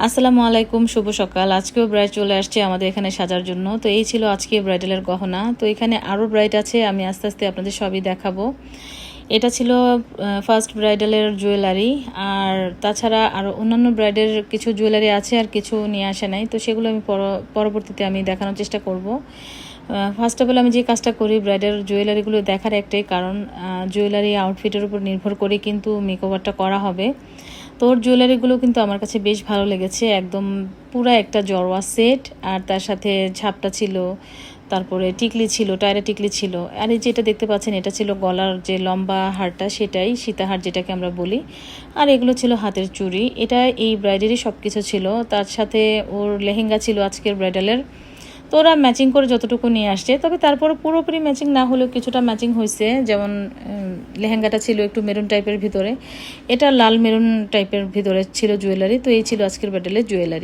আসসালামু আলাইকুম, শুভ সকাল। আজকেও ব্রাইড চলে আসছে আমাদের এখানে সাজার জন্য। তো এই ছিল আজকে ব্রাইডালের গহনা। তো এখানে আরও ব্রাইড আছে, আমি আস্তে আস্তে আপনাদের সবই দেখাবো। এটা ছিল ফার্স্ট ব্রাইডালের জুয়েলারি। আর তাছাড়া আরও অন্যান্য ব্রাইডের কিছু জুয়েলারি আছে, আর কিছু নিয়ে আসে নাই। তো সেগুলো আমি পরবর্তীতে আমি দেখানোর চেষ্টা করব। ফার্স্ট অফ অল আমি যে কাজটা করি, ব্রাইডাল জুয়েলারিগুলো দেখার একটাই কারণ, জুয়েলারি আউটফিটের উপর নির্ভর করে কিন্তু মেকওভারটা করা হবে। তো ওর জুয়েলারিগুলো কিন্তু আমার কাছে বেশ ভালো লেগেছে, একদম পুরা একটা জড়োয়া সেট, আর তার সাথে ঝাপটা ছিল, তারপরে টিকলি ছিল, টায়রা টিকলি ছিল। আর এই যেটা দেখতে পাচ্ছেন, এটা ছিল গলার যে লম্বা হারটা, সেটাই সীতাহার যেটাকে আমরা বলি। আর এগুলো ছিল হাতের চুড়ি। এটা এই ব্রাইডেরই সব কিছু ছিল। তার সাথে ওর লেহেঙ্গা ছিল আজকের ব্রাইডালের। তো ওরা ম্যাচিং করে যতটুকু নিয়ে আসছে, তবে তারপরে পুরোপুরি ম্যাচিং না হলেও কিছুটা ম্যাচিং হয়েছে। যেমন লেহেঙ্গাটা ছিল একটু মেরুন টাইপের ভিতরে, এটা লাল মেরুন টাইপের ভিতরে ছিল জুয়েলারি। তো এই ছিল আজকের ব্রাইডালের জুয়েলারি।